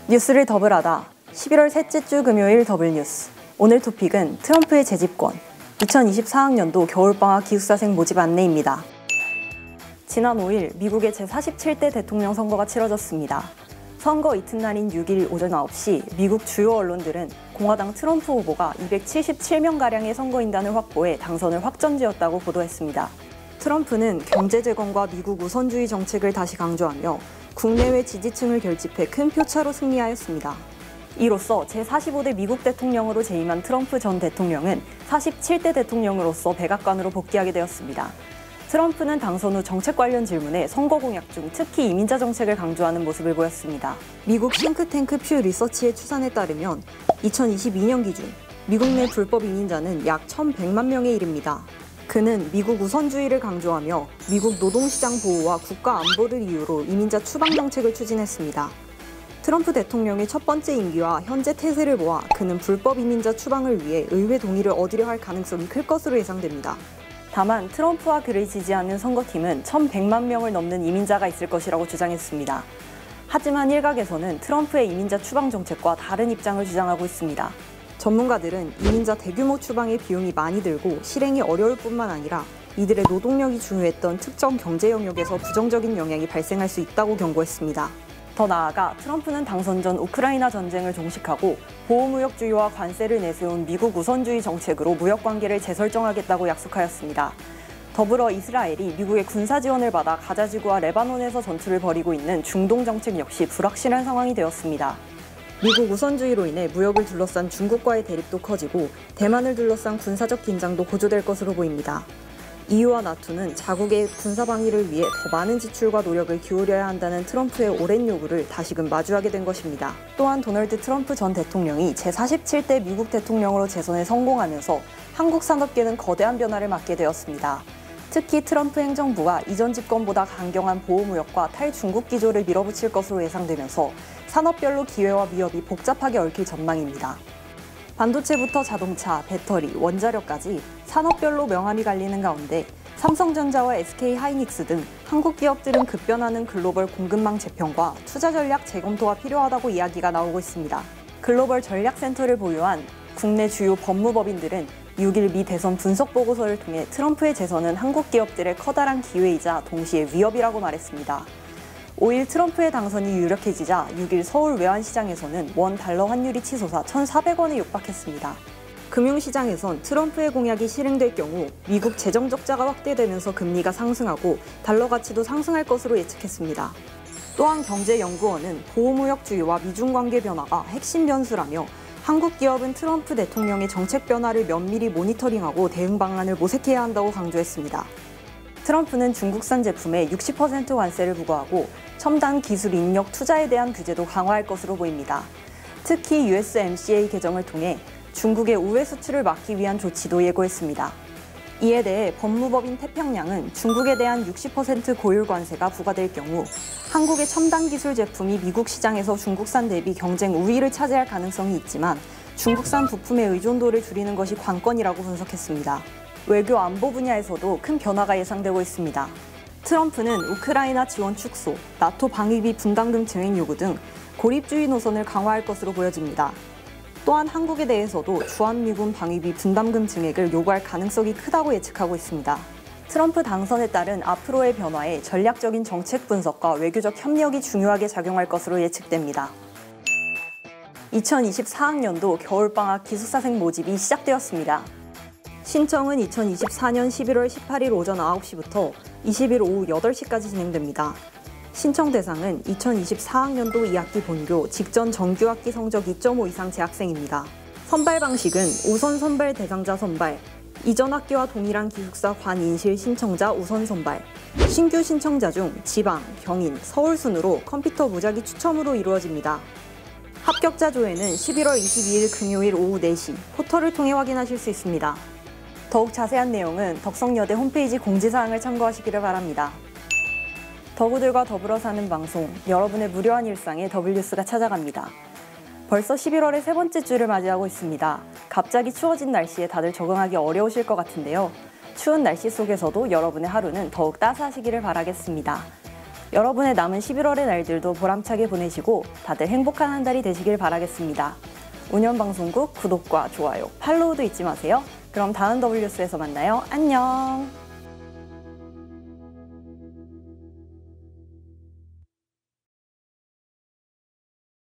뉴스를 더블하다 11월 셋째 주 금요일 더블뉴스. 오늘 토픽은 트럼프의 재집권, 2024학년도 겨울방학 기숙사생 모집 안내입니다. 지난 5일 미국의 제47대 대통령 선거가 치러졌습니다. 선거 이튿날인 6일 오전 9시 미국 주요 언론들은 공화당 트럼프 후보가 277명가량의 선거인단을 확보해 당선을 확정지었다고 보도했습니다. 트럼프는 경제 재건과 미국 우선주의 정책을 다시 강조하며 국내외 지지층을 결집해 큰 표차로 승리하였습니다. 이로써 제45대 미국 대통령으로 재임한 트럼프 전 대통령은 47대 대통령으로서 백악관으로 복귀하게 되었습니다. 트럼프는 당선 후 정책 관련 질문에 선거 공약 중 특히 이민자 정책을 강조하는 모습을 보였습니다. 미국 싱크탱크 퓨 리서치의 추산에 따르면 2022년 기준 미국 내 불법 이민자는 약 1,100만 명에 이릅니다. 그는 미국 우선주의를 강조하며 미국 노동시장 보호와 국가 안보를 이유로 이민자 추방 정책을 추진했습니다. 트럼프 대통령의 첫 번째 임기와 현재 태세를 보아 그는 불법 이민자 추방을 위해 의회 동의를 얻으려 할 가능성이 클 것으로 예상됩니다. 다만 트럼프와 그를 지지하는 선거팀은 1,100만 명을 넘는 이민자가 있을 것이라고 주장했습니다. 하지만 일각에서는 트럼프의 이민자 추방 정책과 다른 입장을 주장하고 있습니다. 전문가들은 이민자 대규모 추방의 비용이 많이 들고 실행이 어려울 뿐만 아니라 이들의 노동력이 중요했던 특정 경제 영역에서 부정적인 영향이 발생할 수 있다고 경고했습니다. 더 나아가 트럼프는 당선 전 우크라이나 전쟁을 종식하고 보호무역주의와 관세를 내세운 미국 우선주의 정책으로 무역관계를 재설정하겠다고 약속하였습니다. 더불어 이스라엘이 미국의 군사 지원을 받아 가자지구와 레바논에서 전투를 벌이고 있는 중동 정책 역시 불확실한 상황이 되었습니다. 미국 우선주의로 인해 무역을 둘러싼 중국과의 대립도 커지고 대만을 둘러싼 군사적 긴장도 고조될 것으로 보입니다. EU와 나토는 자국의 군사방위를 위해 더 많은 지출과 노력을 기울여야 한다는 트럼프의 오랜 요구를 다시금 마주하게 된 것입니다. 또한 도널드 트럼프 전 대통령이 제47대 미국 대통령으로 재선에 성공하면서 한국 산업계는 거대한 변화를 맞게 되었습니다. 특히 트럼프 행정부가 이전 집권보다 강경한 보호무역과 탈중국 기조를 밀어붙일 것으로 예상되면서 산업별로 기회와 위협이 복잡하게 얽힐 전망입니다. 반도체부터 자동차, 배터리, 원자력까지 산업별로 명암이 갈리는 가운데 삼성전자와 SK하이닉스 등 한국 기업들은 급변하는 글로벌 공급망 재편과 투자 전략 재검토가 필요하다고 이야기가 나오고 있습니다. 글로벌 전략센터를 보유한 국내 주요 법무법인들은 6일 미 대선 분석 보고서를 통해 트럼프의 재선은 한국 기업들의 커다란 기회이자 동시에 위협이라고 말했습니다. 5일 트럼프의 당선이 유력해지자 6일 서울 외환시장에서는 원 달러 환율이 치솟아 1,400원에 육박했습니다. 금융시장에선 트럼프의 공약이 실행될 경우 미국 재정 적자가 확대되면서 금리가 상승하고 달러 가치도 상승할 것으로 예측했습니다. 또한 경제연구원은 보호무역주의와 미중 관계 변화가 핵심 변수라며 한국 기업은 트럼프 대통령의 정책 변화를 면밀히 모니터링하고 대응 방안을 모색해야 한다고 강조했습니다. 트럼프는 중국산 제품에 60% 관세를 부과하고 첨단 기술 인력 투자에 대한 규제도 강화할 것으로 보입니다. 특히 USMCA 개정을 통해 중국의 우회 수출을 막기 위한 조치도 예고했습니다. 이에 대해 법무법인 태평양은 중국에 대한 60% 고율 관세가 부과될 경우 한국의 첨단 기술 제품이 미국 시장에서 중국산 대비 경쟁 우위를 차지할 가능성이 있지만 중국산 부품의 의존도를 줄이는 것이 관건이라고 분석했습니다. 외교 안보 분야에서도 큰 변화가 예상되고 있습니다. 트럼프는 우크라이나 지원 축소, 나토 방위비 분담금 증액 요구 등 고립주의 노선을 강화할 것으로 보여집니다. 또한 한국에 대해서도 주한미군 방위비 분담금 증액을 요구할 가능성이 크다고 예측하고 있습니다. 트럼프 당선에 따른 앞으로의 변화에 전략적인 정책 분석과 외교적 협력이 중요하게 작용할 것으로 예측됩니다. 2024학년도 겨울방학 기숙사생 모집이 시작되었습니다. 신청은 2024년 11월 18일 오전 9시부터 20일 오후 8시까지 진행됩니다. 신청 대상은 2024학년도 2학기 본교 직전 정규학기 성적 2.5 이상 재학생입니다. 선발 방식은 우선 선발 대상자 선발, 이전 학기와 동일한 기숙사 관인실 신청자 우선 선발, 신규 신청자 중 지방, 경인, 서울 순으로 컴퓨터 무작위 추첨으로 이루어집니다. 합격자 조회는 11월 22일 금요일 오후 4시 포털을 통해 확인하실 수 있습니다. 더욱 자세한 내용은 덕성여대 홈페이지 공지사항을 참고하시기를 바랍니다. 더구들과 더불어 사는 방송, 여러분의 무료한 일상에 더블뉴스가 찾아갑니다. 벌써 11월의 세 번째 주를 맞이하고 있습니다. 갑자기 추워진 날씨에 다들 적응하기 어려우실 것 같은데요. 추운 날씨 속에서도 여러분의 하루는 더욱 따스하시기를 바라겠습니다. 여러분의 남은 11월의 날들도 보람차게 보내시고 다들 행복한 한 달이 되시길 바라겠습니다. 운영방송국 구독과 좋아요, 팔로우도 잊지 마세요. 그럼 다음 W뉴스에서 만나요. 안녕!